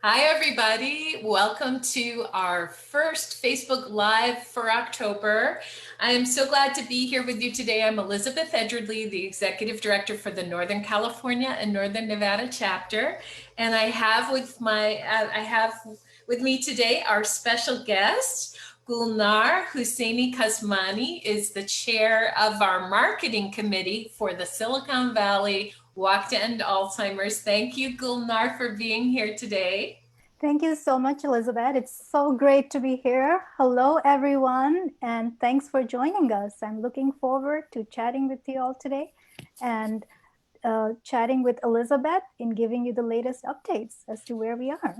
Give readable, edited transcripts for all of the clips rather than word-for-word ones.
Hi, everybody. Welcome to our first Facebook Live for October. I am so glad to be here with you today. I'm Elizabeth Edgerly, the Executive Director for the Northern California and Northern Nevada chapter. And I have with me today our special guest, Gulnar Husseini Kasmani is the chair of our marketing committee for the Silicon Valley Walk to End Alzheimer's. Thank you, Gulnar, for being here today. Thank you so much, Elizabeth. It's so great to be here. Hello, everyone, and thanks for joining us. I'm looking forward to chatting with you all today and chatting with Elizabeth in giving you the latest updates as to where we are.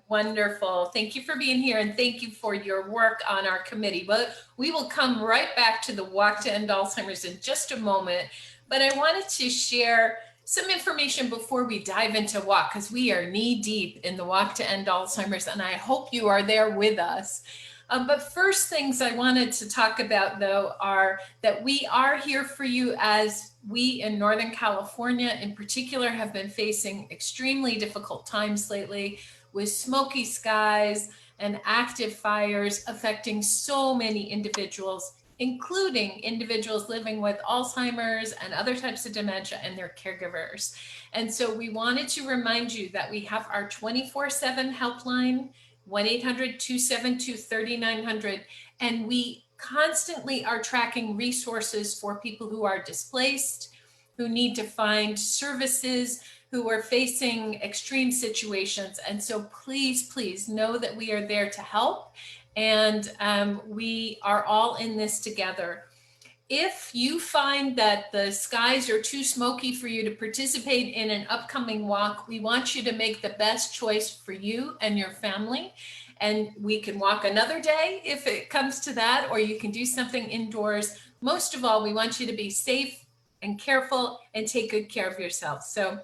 Wonderful. Thank you for being here, and thank you for your work on our committee. But we will come right back to the Walk to End Alzheimer's in just a moment. But I wanted to share some information before we dive into walk, because we are knee deep in the Walk to End Alzheimer's, and I hope you are there with us. But first things I wanted to talk about, though, are that we are here for you as we in Northern California in particular have been facing extremely difficult times lately with smoky skies and active fires affecting so many individuals, including individuals living with Alzheimer's and other types of dementia and their caregivers. And so we wanted to remind you that we have our 24/7 helpline, 1-800-272-3900, and we constantly are tracking resources for people who are displaced, who need to find services, who are facing extreme situations. And so please, please know that we are there to help, and we are all in this together. If you find that the skies are too smoky for you to participate in an upcoming walk, we want you to make the best choice for you and your family. And we can walk another day if it comes to that, or you can do something indoors. Most of all, we want you to be safe and careful and take good care of yourself. So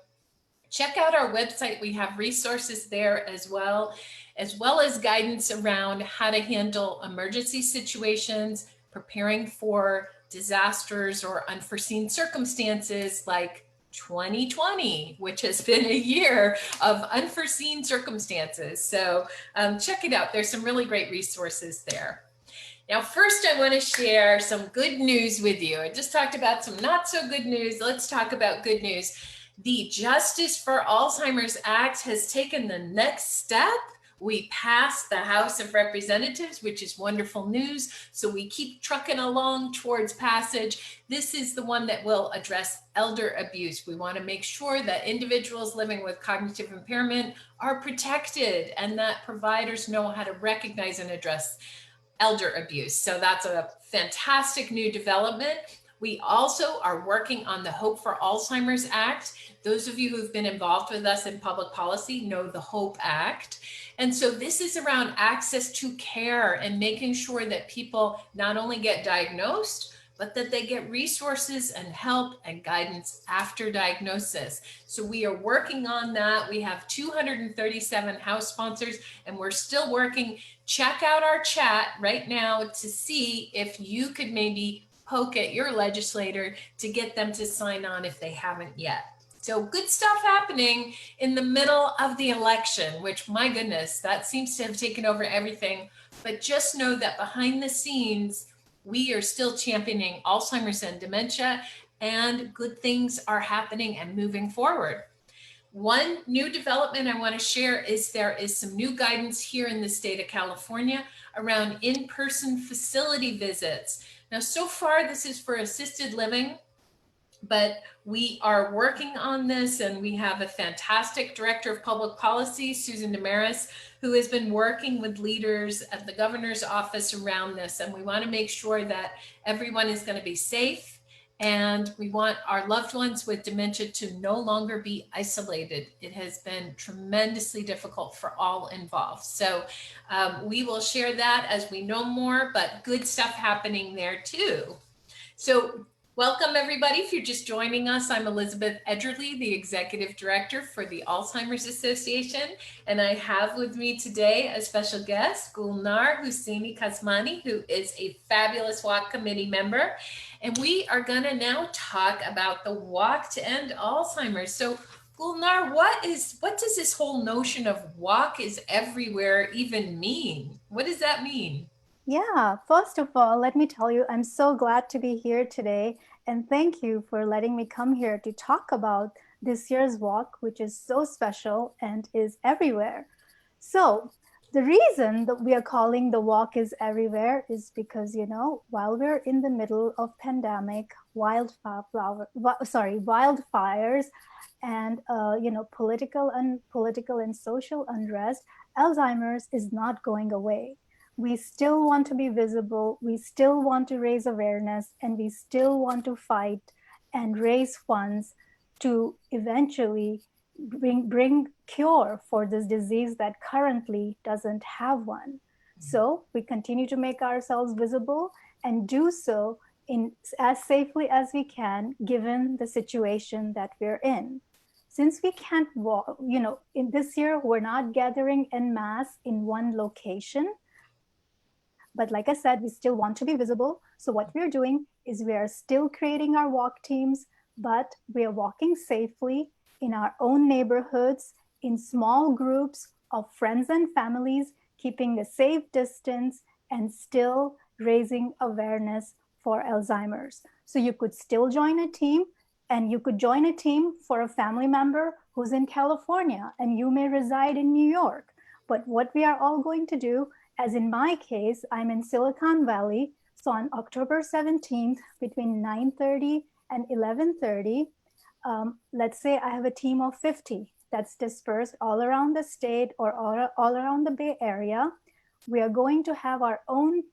check out our website. We have resources there as well as guidance around how to handle emergency situations, preparing for disasters or unforeseen circumstances like 2020, which has been a year of unforeseen circumstances. So check it out. There's some really great resources there. Now, first, I want to share some good news with you. I just talked about some not so good news. Let's talk about good news. The Justice for Alzheimer's Act has taken the next step. We passed the House of Representatives, which is wonderful news. So we keep trucking along towards passage. This is the one that will address elder abuse. We want to make sure that individuals living with cognitive impairment are protected and that providers know how to recognize and address elder abuse. So that's a fantastic new development. We also are working on the Hope for Alzheimer's Act. Those of you who've been involved with us in public policy know the HOPE Act. And so this is around access to care and making sure that people not only get diagnosed, but that they get resources and help and guidance after diagnosis. So we are working on that. We have 237 House sponsors, and we're still working. Check out our chat right now to see if you could maybe poke at your legislator to get them to sign on if they haven't yet. So good stuff happening in the middle of the election, which, my goodness, that seems to have taken over everything. But just know that behind the scenes, we are still championing Alzheimer's and dementia, and good things are happening and moving forward. One new development I want to share is there is some new guidance here in the state of California around in-person facility visits. Now, so far, this is for assisted living, but we are working on this, and we have a fantastic director of public policy, Susan Damaris, who has been working with leaders at the governor's office around this. And we want to make sure that everyone is going to be safe, and we want our loved ones with dementia to no longer be isolated. It has been tremendously difficult for all involved. So we will share that as we know more, but good stuff happening there too. So welcome, everybody. If you're just joining us, I'm Elizabeth Edgerly, the Executive Director for the Alzheimer's Association, and I have with me today a special guest, Gulnar Husseini Kasmani, who is a fabulous Walk Committee member, and we are going to now talk about the Walk to End Alzheimer's. So Gulnar, what does this whole notion of walk is everywhere even mean? What does that mean? Yeah, first of all, let me tell you, I'm so glad to be here today. And thank you for letting me come here to talk about this year's walk, which is so special and is everywhere. So, the reason that we are calling the walk is everywhere is because, while we're in the middle of pandemic, wildfires, and political and social unrest, Alzheimer's is not going away. We still want to be visible, we still want to raise awareness, and we still want to fight and raise funds to eventually bring cure for this disease that currently doesn't have one. So we continue to make ourselves visible and do so in as safely as we can given the situation that we're in. Since we can't walk, in this year we're not gathering en masse in one location, but like I said, we still want to be visible. So what we're doing is we are still creating our walk teams, but we are walking safely in our own neighborhoods, in small groups of friends and families, keeping a safe distance and still raising awareness for Alzheimer's. So you could still join a team, and you could join a team for a family member who's in California and you may reside in New York. But what we are all going to do, as in my case, I'm in Silicon Valley. So on October 17th, between 9:30 and 11:30, let's say I have a team of 50 that's dispersed all around the state or all around the Bay Area. We are going to have our own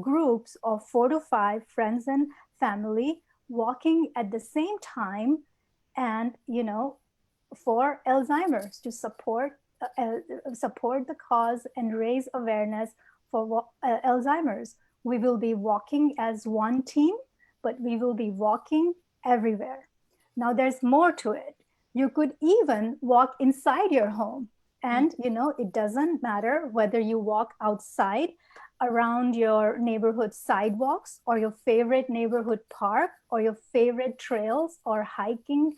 groups of 4 to 5 friends and family walking at the same time, and for Alzheimer's, to support the cause and raise awareness for Alzheimer's. We will be walking as one team, but we will be walking everywhere. Now there's more to it. You could even walk inside your home, and it doesn't matter whether you walk outside around your neighborhood sidewalks or your favorite neighborhood park or your favorite trails or hiking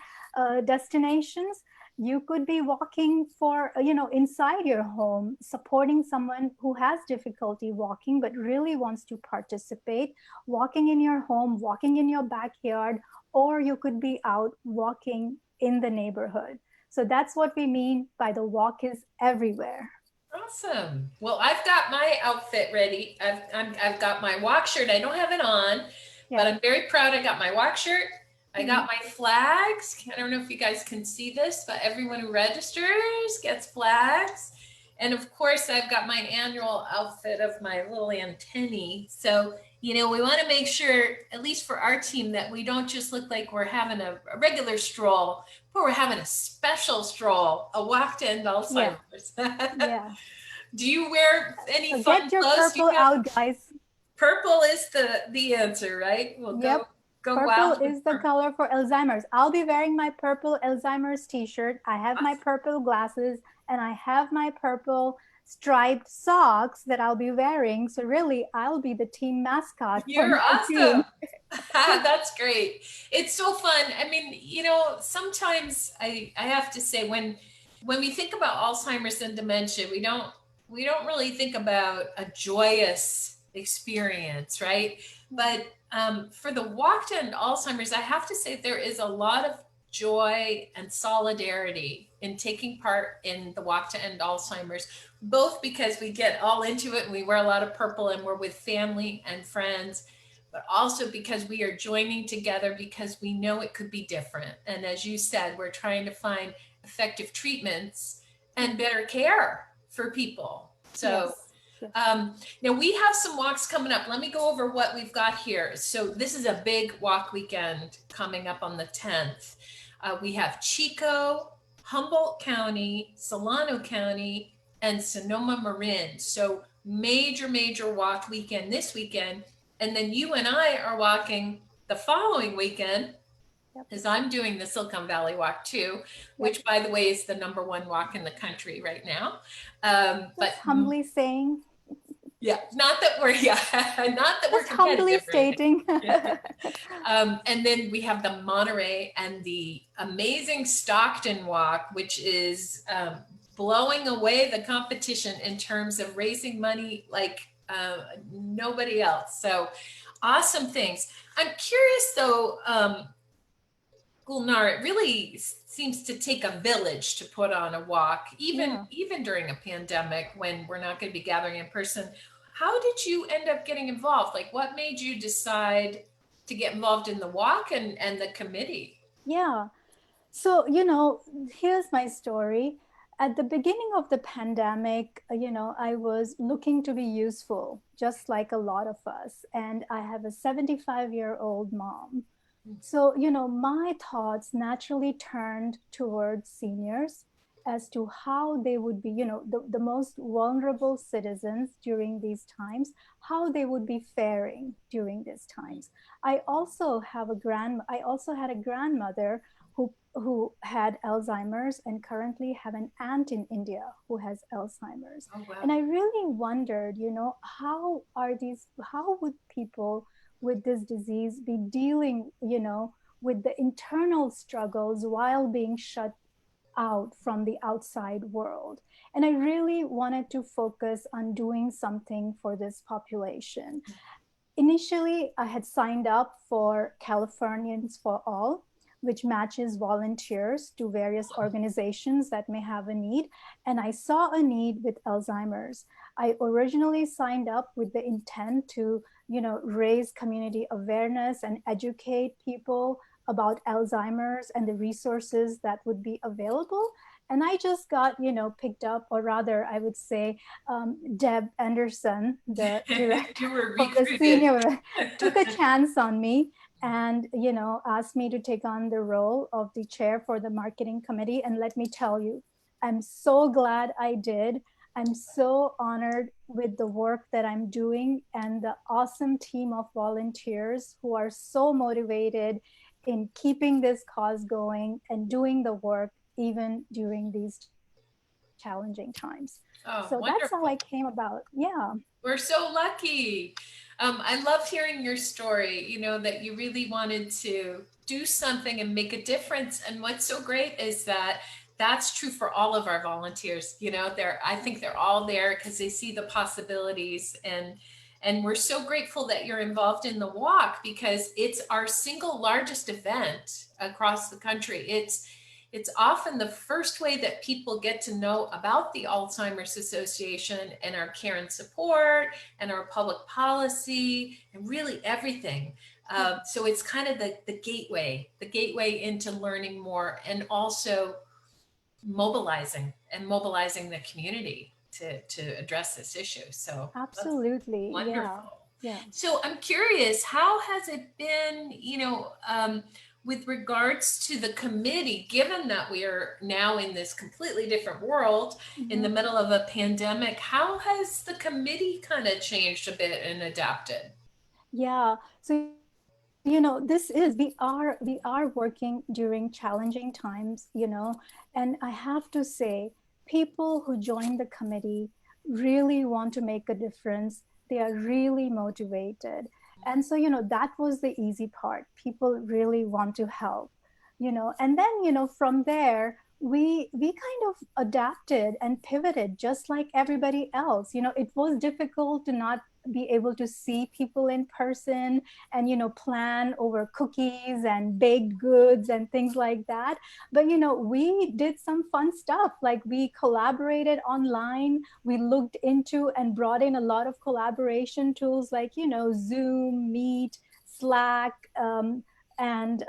destinations. You could be walking for inside your home, supporting someone who has difficulty walking but really wants to participate, walking in your home, walking in your backyard, or you could be out walking in the neighborhood. So that's what we mean by the walk is everywhere. Awesome. Well, I've got my outfit ready. I've got my walk shirt. I don't have it on, but I'm very proud. I got my walk shirt. I got my flags. I don't know if you guys can see this, but everyone who registers gets flags. And of course, I've got my annual outfit of my little antennae. So, we want to make sure, at least for our team, that we don't just look like we're having a regular stroll, but we're having a special stroll, a walk to end Alzheimer's. Yeah. Do you wear any So fun get your clothes? purple out, guys. Purple is the answer, right? We'll Yep. go Purple wild. is the color for Alzheimer's. I'll be wearing my purple Alzheimer's t-shirt. I have my purple glasses, and I have my purple striped socks that I'll be wearing. So really, I'll be the team mascot. You're for my awesome. team. That's great. It's so fun. I mean, sometimes I have to say, when we think about Alzheimer's and dementia, we don't really think about a joyous experience, right? But for the walk to end Alzheimer's, I have to say there is a lot of joy and solidarity in taking part in the walk to end Alzheimer's, both because we get all into it and we wear a lot of purple and we're with family and friends, but also because we are joining together because we know it could be different. And as you said, we're trying to find effective treatments and better care for people. So now we have some walks coming up. Let me go over what we've got here. So this is a big walk weekend coming up on the 10th. We have Chico, Humboldt County, Solano County, and Sonoma-Marin. So major walk weekend this weekend. And then you and I are walking the following weekend, because I'm doing the Silicon Valley Walk too, which by the way is the #1 walk in the country right now. But humbly saying. Yeah, not that we're not that we're Just humbly competitive, right? stating. And then we have the Monterey and the amazing Stockton Walk, which is blowing away the competition in terms of raising money like nobody else. So awesome things. I'm curious though, Gulnar, it really seems to take a village to put on a walk, Yeah. even during a pandemic when we're not going to be gathering in person. How did you end up getting involved? Like, what made you decide to get involved in the walk and the committee? Yeah. So, here's my story. At the beginning of the pandemic, I was looking to be useful, just like a lot of us. And I have a 75-year-old mom. So, my thoughts naturally turned towards seniors as to how they would be, the most vulnerable citizens during these times, how they would be faring during these times. I also had a grandmother who had Alzheimer's and currently have an aunt in India who has Alzheimer's. Oh, wow. And I really wondered, how would people with this disease be dealing, with the internal struggles while being shut out from the outside world. And I really wanted to focus on doing something for this population. Initially, I had signed up for Californians for All, which matches volunteers to various organizations that may have a need. And I saw a need with Alzheimer's. I originally signed up with the intent to, raise community awareness and educate people about Alzheimer's and the resources that would be available. And I just got, picked up, or rather, I would say, Deb Anderson, the director You were for the recruited. senior, took a chance on me and asked me to take on the role of the chair for the marketing committee. And let me tell you, I'm so glad I did. I'm so honored with the work that I'm doing and the awesome team of volunteers who are so motivated in keeping this cause going and doing the work even during these challenging times. Oh, So that's how I wonderful. came about. Yeah. We're so lucky. I loved hearing your story, that you really wanted to do something and make a difference. And what's so great is that that's true for all of our volunteers. I think they're all there because they see the possibilities, and we're so grateful that you're involved in the walk because it's our single largest event across the country. It's often the first way that people get to know about the Alzheimer's Association and our care and support and our public policy and really everything. So it's kind of the gateway into learning more and also mobilizing the community to address this issue. So that's Absolutely. Yeah. wonderful. Yeah. So I'm curious, how has it been, with regards to the committee, given that we are now in this completely different world in the Mhm. middle of a pandemic, how has the committee kind of changed a bit and adapted? Yeah. So, this is we are working during challenging times, and I have to say, people who join the committee really want to make a difference. They are really motivated. And so, that was the easy part. People really want to help, and then, from there, we kind of adapted and pivoted just like everybody else. It was difficult to not be able to see people in person and plan over cookies and baked goods and things like that. But we did some fun stuff, like we collaborated online. We looked into and brought in a lot of collaboration tools like Zoom, Meet, Slack, and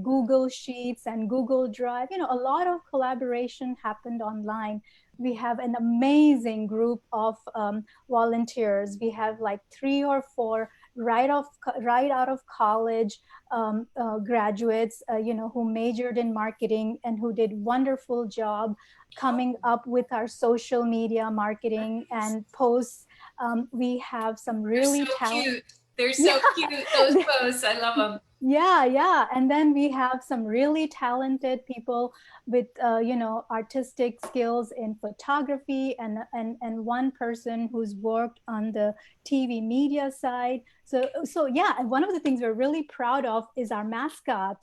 Google Sheets and Google Drive. A lot of collaboration happened online. We have an amazing group of volunteers. We have like 3 or 4 right out of college graduates, who majored in marketing and who did wonderful job coming up with our social media marketing and posts. We have some They're so really talented. cute. They're Yeah. so cute, those posts. I love them. Yeah, yeah. And then we have some really talented people with artistic skills in photography, and one person who's worked on the TV media side. So yeah, and one of the things we're really proud of is our mascot.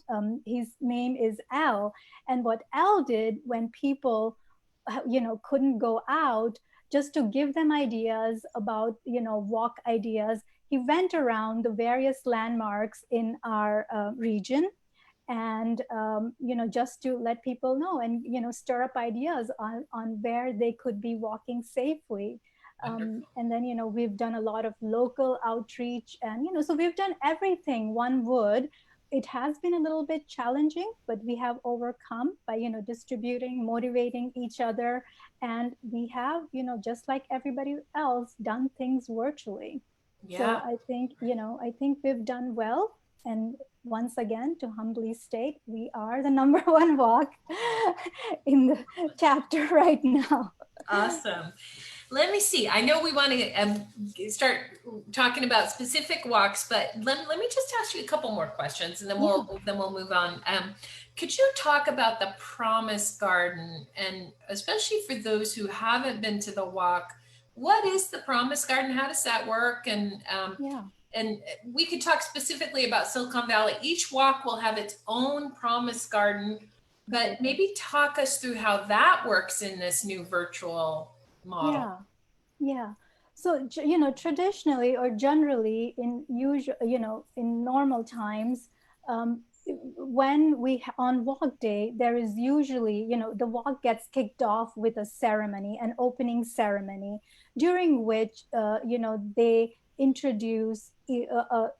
His name is Al. And what Al did when people couldn't go out, just to give them ideas about walk ideas, he went around the various landmarks in our region, and just to let people know, and stir up ideas on where they could be walking safely. Wonderful. And then we've done a lot of local outreach, and so we've done everything one would. It has been a little bit challenging, but we have overcome by distributing, motivating each other, and we have just like everybody else done things virtually. So Yeah. I think we've done well. And once again, to humbly state, we are the number one walk in the chapter right now. Awesome. Let me see. I know we want to start talking about specific walks, but let me just ask you a couple more questions, and then Yeah, we'll move on. Could you talk about the Promise Garden, and especially for those who haven't been to the walk, what is the Promise Garden? How does that work? yeah, And we could talk specifically about Silicon Valley. Each walk will have its own Promise Garden, but right. maybe talk us through how that works in this new virtual model. Yeah, yeah. So, traditionally or generally in usual, in normal times, when on walk day, there is usually, the walk gets kicked off with a ceremony, an opening ceremony, during which, they introduce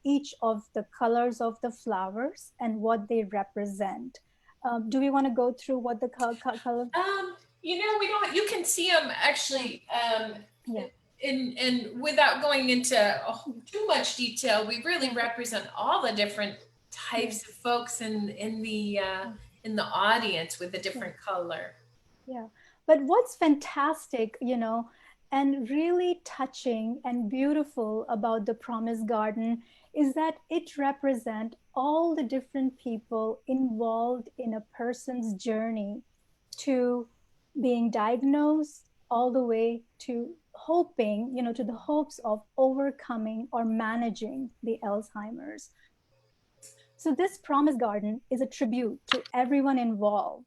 each of the colors of the flowers and what they represent. Do we want to go through what the color? We don't. You can see them Yeah, actually. yeah, And without going into too much detail, we really yeah, represent all the different yeah, types of folks yeah, in the audience with a yeah. different color. Yeah. But what's fantastic, and really touching and beautiful about the Promise Garden is that it represents all the different people involved in a person's journey to being diagnosed, all the way to hoping, to the hopes of overcoming or managing the Alzheimer's. So this Promise Garden is a tribute to everyone involved.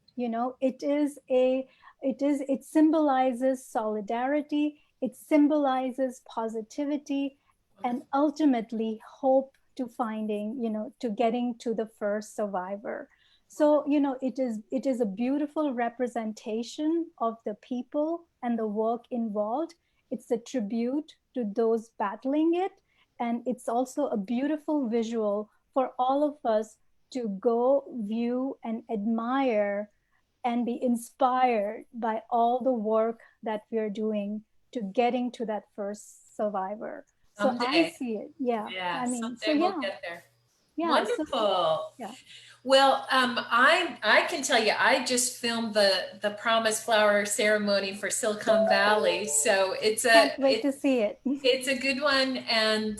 It symbolizes solidarity, it symbolizes positivity, and ultimately hope to finding, to getting to the first survivor. So it is a beautiful representation of the people and the work involved. It's a tribute to those battling it, and it's also a beautiful visual for all of us to go view and admire and be inspired by all the work that we're doing to getting to that first survivor. So I Someday, see it. Yeah. yeah, I mean, so someday we'll yeah, get there. yeah. So Wonderful. yeah. Well, I can tell you, I just filmed the Promise Flower ceremony for Silicon Valley, so Can't wait to see it. it's a good one. And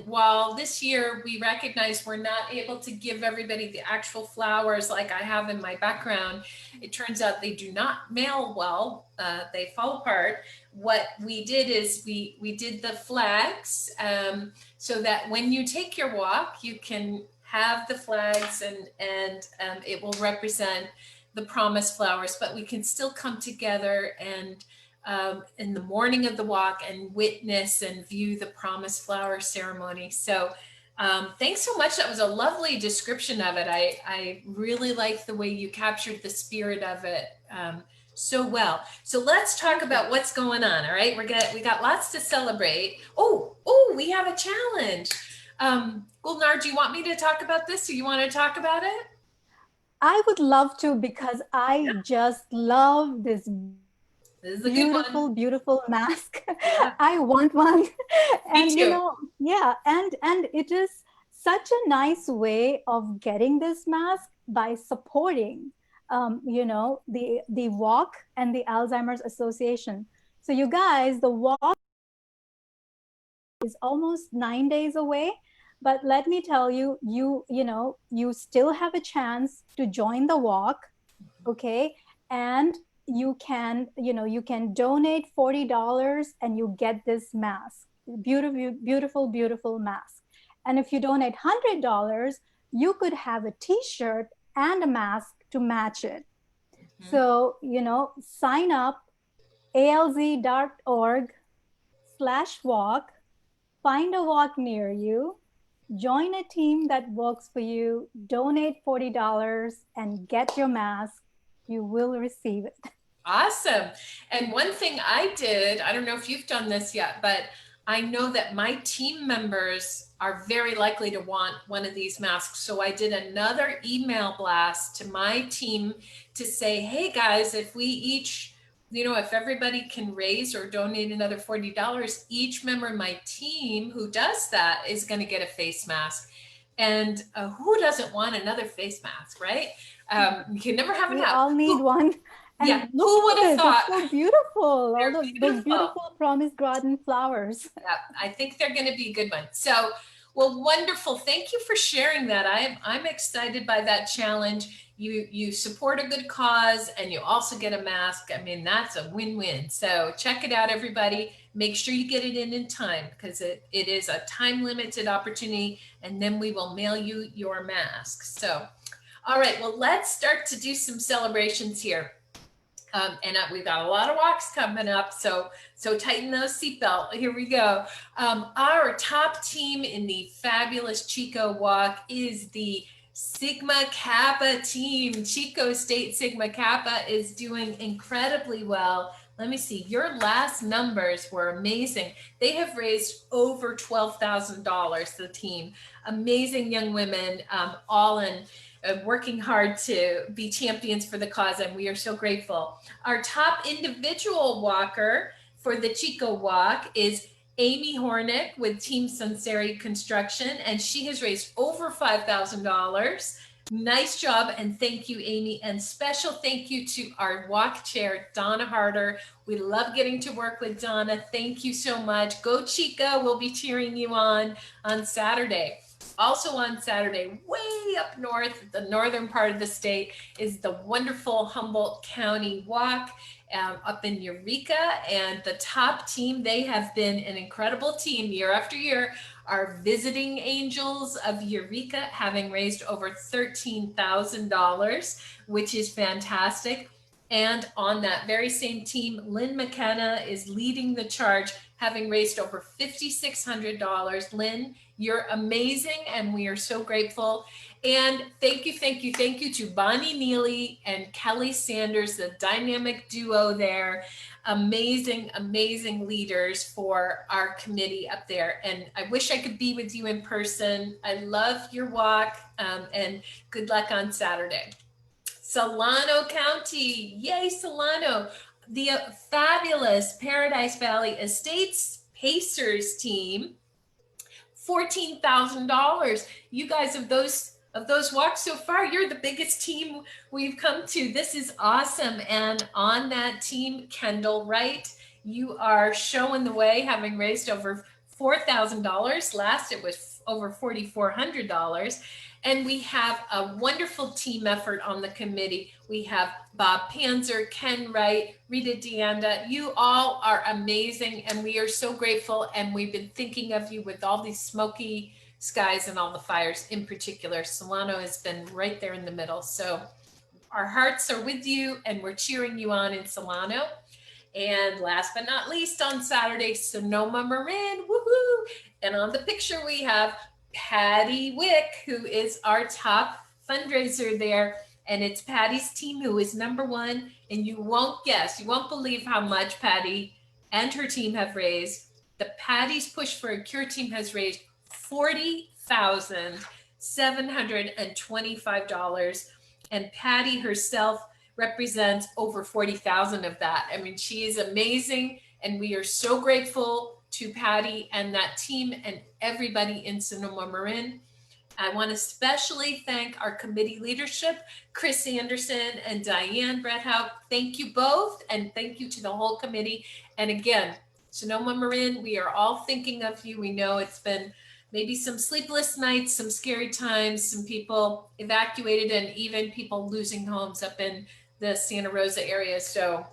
while this year we recognize we're not able to give everybody the actual flowers like I have in my background, it turns out they do not mail well. They fall apart. What we did is we did the flags, so that when you take your walk, you can have the flags, and it will represent the promise flowers. But we can still come together and in the morning of the walk and witness and view the promise flower ceremony. So thanks so much. That was a lovely description of it. I really like the way you captured the spirit of it so well. So let's talk about what's going on. All right, we got lots to celebrate. Oh, we have a challenge. Gulnar, do you want me to talk about this, or you want to talk about it? I would love to, because Yeah, I just love this this is a good one. beautiful, beautiful mask. Yeah, I want one. me And too. yeah, and it is such a nice way of getting this mask by supporting the walk and the Alzheimer's Association. So you guys, the walk is almost 9 days away. But let me tell you, you still have a chance to join the walk, okay? And you can donate $40 and you get this mask, beautiful, beautiful, beautiful mask. And if you donate $100, you could have a t-shirt and a mask to match it. So, sign up alz.org/walk, find a walk near you, join a team that works for you, donate $40 and get your mask. You will receive it. Awesome. And one thing I did, I don't know if you've done this yet, but I know that my team members are very likely to want one of these masks. So I did another email blast to my team to say, hey guys, if we each, if everybody can raise or donate another $40, each member of my team who does that is going to get a face mask. And who doesn't want another face mask, right? You can never have We enough. all need one. And yeah, look who would at have this. thought? It's so beautiful. All those Beautiful. beautiful promised garden flowers. Yeah, I think they're going to be a good one. So, well, wonderful. Thank you for sharing that. I'm excited by that challenge. You support a good cause and you also get a mask. I mean, that's a win-win. So check it out, everybody. Make sure you get it in time because it is a time-limited opportunity, and then we will mail you your mask. So, all right, well, let's start to do some celebrations here. We've got a lot of walks coming up, so tighten those seatbelt. Here we go. Our top team in the fabulous Chico Walk is the Sigma Kappa team. Chico State Sigma Kappa is doing incredibly well. Let me see, your last numbers were amazing. They have raised over $12,000, the team. Amazing young women, all in working hard to be champions for the cause, and we are so grateful. Our top individual walker for the Chico Walk is Amy Hornick with Team Sunseri Construction, and she has raised over $5,000. Nice job, and thank you, Amy. And special thank you to our walk chair, Donna Harder. We love getting to work with Donna. Thank you so much. Go Chico. We'll be cheering you on Saturday. Also on Saturday, way up north, the northern part of the state, is the wonderful Humboldt County Walk up in Eureka. And the top team, they have been an incredible team year after year, are Visiting Angels of Eureka, having raised over $13,000, which is fantastic. And on that very same team, Lynn McKenna is leading the charge, having raised over $5,600. Lynn, you're amazing, and we are so grateful. And thank you to Bonnie Neely and Kelly Sanders, the dynamic duo there. Amazing, amazing leaders for our committee up there. And I wish I could be with you in person. I love your walk, and good luck on Saturday. Solano County, yay Solano. The fabulous Paradise Valley Estates Pacers team, $14,000. You guys, of those walks so far, you're the biggest team we've come to. This is awesome. And on that team, Kendall Wright, you are showing the way, having raised over $4,000. Last it was over $4,400. And we have a wonderful team effort on the committee. We have Bob Panzer, Ken Wright, Rita Deanda. You all are amazing, and we are so grateful. And we've been thinking of you with all these smoky skies and all the fires in particular. Solano has been right there in the middle. So our hearts are with you, and we're cheering you on in Solano. And last but not least, on Saturday, Sonoma-Marin, woohoo! And on the picture we have Patty Wick, who is our top fundraiser there. And it's Patty's team who is number one. And you won't believe how much Patty and her team have raised. The Patty's Push for a Cure team has raised $40,725. And Patty herself represents over 40,000 of that. I mean, she is amazing. And we are so grateful to Patty and that team and everybody in Sonoma-Marin. I want to especially thank our committee leadership, Chris Anderson and Diane Brethout. Thank you both, and thank you to the whole committee. And again, Sonoma-Marin, we are all thinking of you. We know it's been maybe some sleepless nights, some scary times, some people evacuated, and even people losing homes up in the Santa Rosa area. So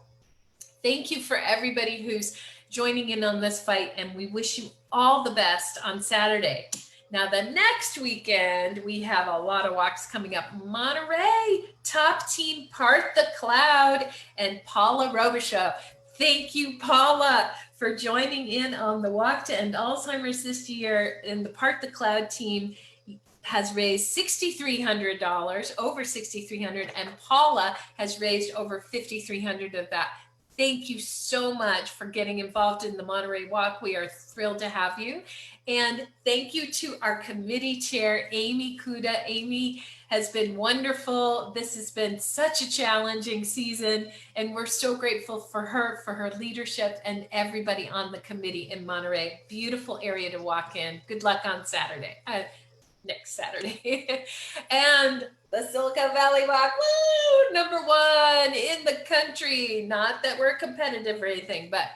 thank you for everybody who's joining in on this fight, and we wish you all the best on Saturday. Now, the next weekend, we have a lot of walks coming up. Monterey, top team Part the Cloud, and Paula Robichaud. Thank you, Paula, for joining in on the Walk to End Alzheimer's this year. And the Part the Cloud team has raised $6,300, over $6,300, and Paula has raised over $5,300 of that. Thank you so much for getting involved in the Monterey Walk. We are thrilled to have you. And thank you to our committee chair, Amy Kuda. Amy has been wonderful. This has been such a challenging season, and we're so grateful for her leadership, and everybody on the committee in Monterey. Beautiful area to walk in. Good luck on Saturday. Next Saturday. And the Silicon Valley Walk, woo, #1 in the country. Not that we're competitive or anything, but,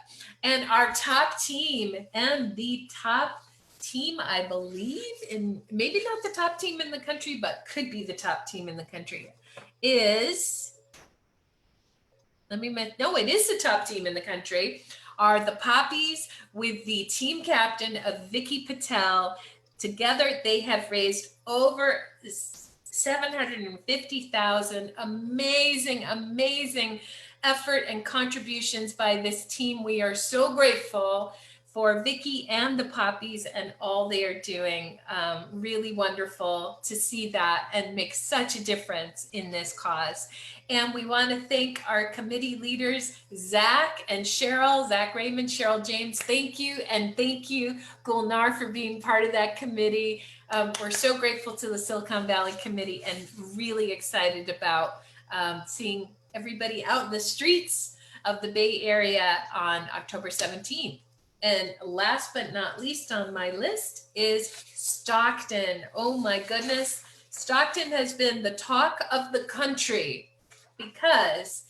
and our top team, and the top team, I believe, in maybe not the top team in the country, but could be the top team in the country, is, it is the top team in the country, are the Poppies with the team captain of Vicky Patel. Together, they have raised over $750,000. Amazing, amazing effort and contributions by this team. We are so grateful for Vicky and the Poppies and all they are doing. Really wonderful to see that and make such a difference in this cause. And we want to thank our committee leaders, Zach and Cheryl, Zach Raymond, Cheryl James. Thank you. And thank you, Gulnar, for being part of that committee. We're so grateful to the Silicon Valley Committee and really excited about seeing everybody out in the streets of the Bay Area on October 17th. And last but not least on my list is Stockton. Oh my goodness. Stockton has been the talk of the country because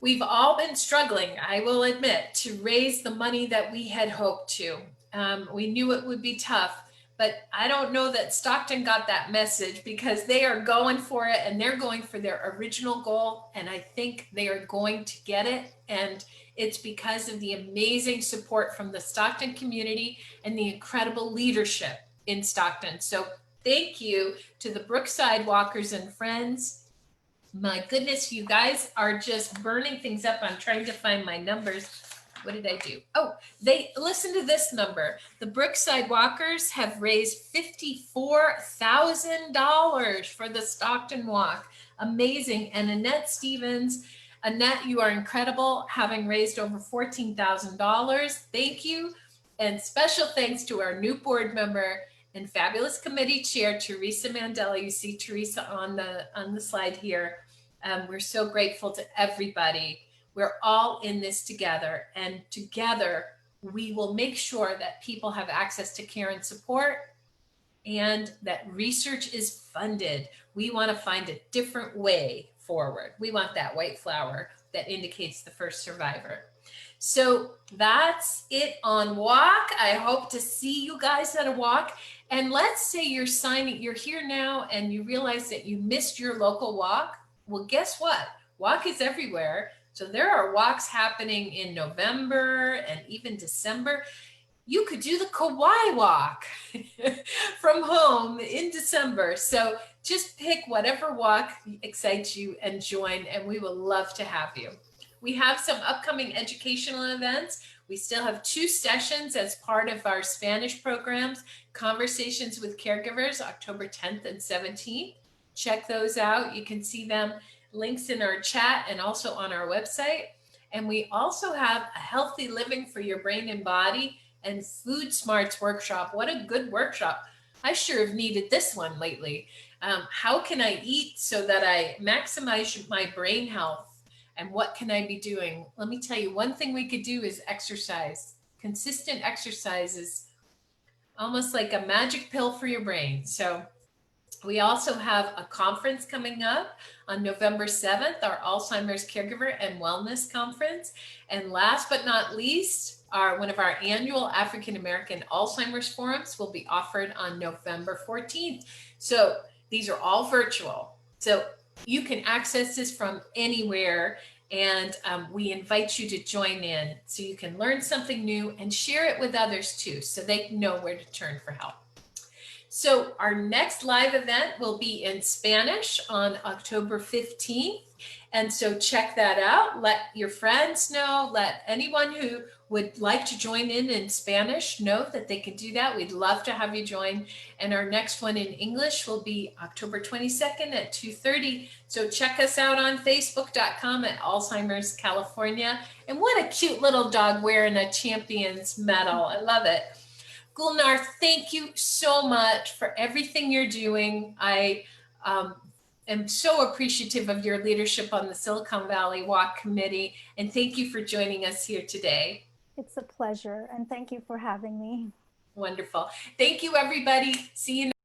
we've all been struggling, I will admit, to raise the money that we had hoped to. We knew it would be tough, but I don't know that Stockton got that message, because they are going for it, and they're going for their original goal. And I think they are going to get it. And it's because of the amazing support from the Stockton community and the incredible leadership in Stockton. So thank you to the Brookside Walkers and Friends. My goodness, you guys are just burning things up. I'm trying to find my numbers. What did I do? Oh, listen to this number. The Brookside Walkers have raised $54,000 for the Stockton Walk. Amazing. And Annette Stevens, Annette, you are incredible, having raised over $14,000. Thank you. And special thanks to our new board member and fabulous committee chair, Teresa Mandela. You see Teresa on the slide here. We're so grateful to everybody. We're all in this together, and together we will make sure that people have access to care and support, and that research is funded. We want to find a different way forward. We want that white flower that indicates the first survivor. So that's it on walk. I hope to see you guys at a walk. And let's say you're here now and you realize that you missed your local walk. Well, guess what? Walk is everywhere. So there are walks happening in November and even December. You could do the Kauai walk from home in December. So just pick whatever walk excites you and join, and we will love to have you. We have some upcoming educational events. We still have 2 sessions as part of our Spanish programs, Conversations with Caregivers, October 10th and 17th. Check those out. You can see them, links in our chat and also on our website. And we also have a Healthy Living for Your Brain and Body and Food Smarts workshop. What a good workshop. I sure have needed this one lately. How can I eat so that I maximize my brain health? And what can I be doing? Let me tell you, one thing we could do is exercise. Consistent exercise is almost like a magic pill for your brain. So we also have a conference coming up on November 7th, our Alzheimer's Caregiver and Wellness Conference. And last but not least, one of our annual African American Alzheimer's forums will be offered on November 14th. So these are all virtual. So you can access this from anywhere, and we invite you to join in so you can learn something new and share it with others too, so they know where to turn for help. So our next live event will be in Spanish on October 15th. And so check that out. Let your friends know, let anyone who would like to join in Spanish know that they can do that. We'd love to have you join. And our next one in English will be October 22nd at 2:30. So check us out on Facebook.com at Alzheimer's California. And what a cute little dog wearing a champion's medal. I love it. Gulnar, thank you so much for everything you're doing. I am so appreciative of your leadership on the Silicon Valley Walk Committee, and thank you for joining us here today. It's a pleasure, and thank you for having me. Wonderful. Thank you, everybody. See you next